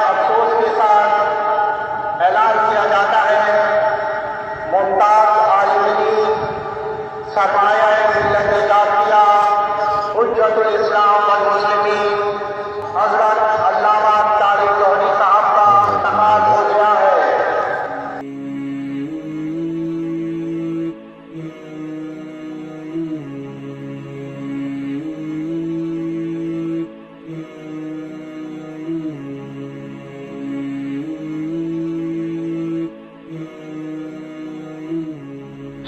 افسوس کے ساتھ اعلان کیا جاتا ہے ممتاز عالم دین سرمایہ ملت جعفریہ حجت الاسلام والمسلمین حضرت علامہ طارق لوہری صاحب کا انتقال ہو گیا ہے۔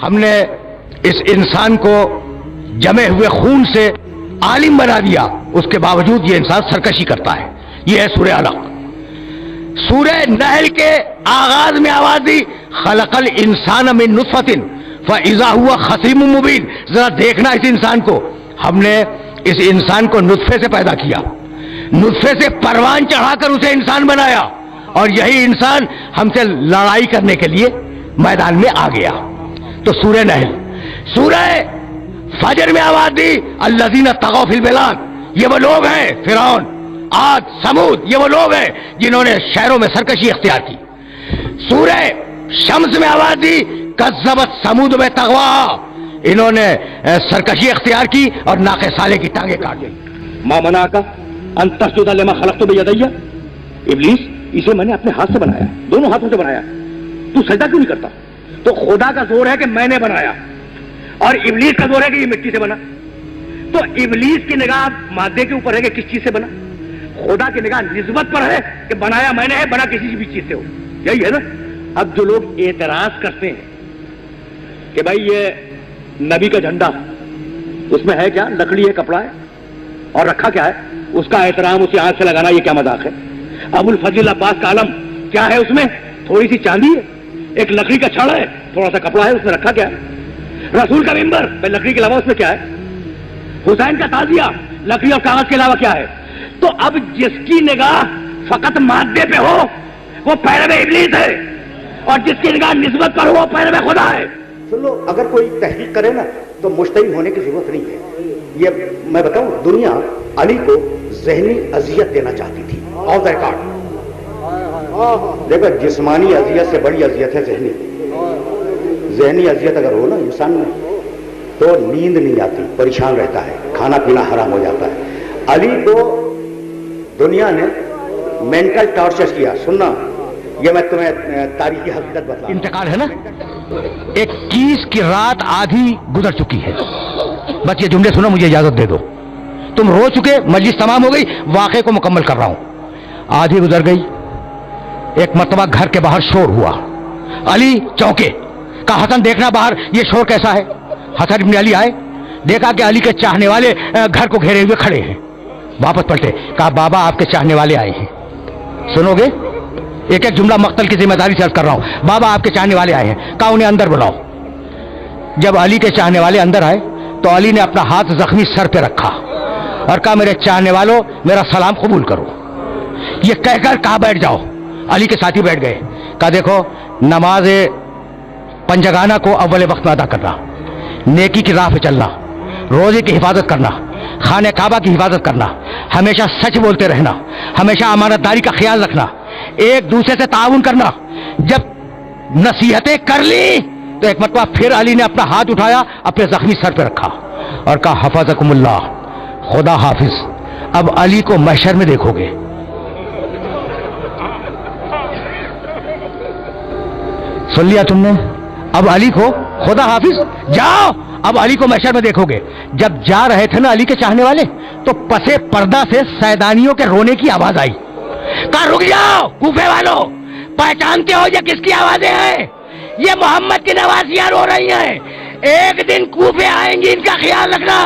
ہم نے اس انسان کو جمے ہوئے خون سے عالم بنا دیا، اس کے باوجود یہ انسان سرکشی کرتا ہے۔ یہ ہے سورہ علق۔ سورہ نحل کے آغاز میں آواز دی خلق الانسان من نطفۃ فاذا هو خصیم مبین۔ ذرا دیکھنا اس انسان کو، ہم نے اس انسان کو نطفے سے پیدا کیا، نطفے سے پروان چڑھا کر اسے انسان بنایا، اور یہی انسان ہم سے لڑائی کرنے کے لیے میدان میں آ گیا۔ تو سورہ نحل، سورہ فجر میں آواز دی الذین طغوا فی البلاد، یہ وہ لوگ ہیں فرعون، عاد، سمود، یہ وہ لوگ ہیں جنہوں نے شہروں میں سرکشی اختیار کی۔ سورہ شمس میں آواز دی کذبت سمود بطغواہا، انہوں نے سرکشی اختیار کی اور ناقہ صالح کی ٹانگیں کاٹ دی۔ ما منعک ان تسجد لما خلقت بیدی، ابلیس اسے میں نے اپنے ہاتھ سے بنایا، دونوں ہاتھوں سے بنایا، تو سجدہ کیوں نہیں کرتا؟ تو خدا کا زور ہے کہ میں نے بنایا، اور ابلیس کا زور ہے کہ یہ مٹی سے بنا۔ تو ابلیس کی نگاہ مادے کے اوپر ہے کہ کس چیز سے بنا، خدا کی نگاہ نسبت پر ہے کہ بنایا میں نے ہے، بنا کسی بھی چیز سے ہو۔ یہی ہے نا۔ اب جو لوگ اعتراض کرتے ہیں کہ بھائی یہ نبی کا جھنڈا اس میں ہے کیا، لکڑی ہے، کپڑا ہے، اور رکھا کیا ہے، اس کا احترام اسی آنکھ سے لگانا، یہ کیا مذاق ہے؟ ابو الفضل عباس کا علم کیا ہے، اس میں تھوڑی سی چاندی ہے، ایک لکڑی کا چھڑ ہے، تھوڑا سا کپڑا ہے، اس میں رکھا کیا ہے؟ رسول کا ممبر لکڑی کے علاوہ اس میں کیا ہے؟ حسین کا تعزیہ لکڑی اور کاغذ کے علاوہ کیا ہے؟ تو اب جس کی نگاہ فقط مادے پہ ہو وہ پیرو ابلیس ہے، اور جس کی نگاہ نسبت پر ہو وہ پیرو خدا ہے۔ سن لو، اگر کوئی تحقیق کرے نا تو مجتہد ہونے کی ضرورت نہیں ہے۔ یہ میں بتاؤں، دنیا علی کو ذہنی اذیت دینا چاہتی تھی، آف دا ریکارڈ۔ دیکھو، جسمانی اذیت سے بڑی اذیت ہے ذہنی۔ ذہنی اذیت اگر ہو نا انسان میں تو نیند نہیں آتی، پریشان رہتا ہے، کھانا پینا حرام ہو جاتا ہے۔ علی کو دنیا نے مینٹل ٹارچر کیا۔ سننا، یہ میں تمہیں تاریخی حقیقت بتا۔ انتقال ہے نا، 21 کی رات آدھی گزر چکی ہے، بس یہ جملے سنو، مجھے اجازت دے دو۔ تم رو چکے، مجلس تمام ہو گئی، واقعے کو مکمل کر رہا ہوں۔ آدھی گزر گئی، ایک مرتبہ گھر کے باہر شور ہوا، علی چونکے، کہا حسن دیکھنا باہر یہ شور کیسا ہے۔ حسن ابن علی آئے، دیکھا کہ علی کے چاہنے والے گھر کو گھیرے ہوئے کھڑے ہیں، واپس پلٹے، کہا بابا آپ کے چاہنے والے آئے ہیں۔ سنو گے، ایک ایک جملہ مقتل کی ذمہ داری سے عرض کر رہا ہوں۔ بابا آپ کے چاہنے والے آئے ہیں، کہا انہیں اندر بلاؤ۔ جب علی کے چاہنے والے اندر آئے تو علی نے اپنا ہاتھ زخمی سر پہ رکھا اور کہا میرے چاہنے والوں میرا سلام قبول کرو۔ یہ کہہ کر کہا بیٹھ جاؤ۔ علی کے ساتھی بیٹھ گئے، کہا دیکھو، نماز پنجگانہ کو اول وقت میں ادا کرنا، نیکی کی راہ پہ چلنا، روزے کی حفاظت کرنا، خانہ کعبہ کی حفاظت کرنا، ہمیشہ سچ بولتے رہنا، ہمیشہ امانت داری کا خیال رکھنا، ایک دوسرے سے تعاون کرنا۔ جب نصیحتیں کر لی تو ایک مرتبہ پھر علی نے اپنا ہاتھ اٹھایا، اپنے زخمی سر پہ رکھا اور کہا حفظکم اللہ، خدا حافظ۔ اب علی کو محشر میں دیکھو گے۔ سن لیا تم نے؟ اب علی کو خدا حافظ، جاؤ، اب علی کو محشر میں دیکھو گے۔ جب جا رہے تھے نا علی کے چاہنے والے تو پسے پردہ سے سیدانیوں کے رونے کی آواز آئی، کہا رک جاؤ کوفے والوں، پہچانتے ہو یہ کس کی آوازیں ہیں؟ یہ محمد کی نوازیاں رو رہی ہیں، ایک دن کوفے آئیں گی، ان کا خیال رکھنا۔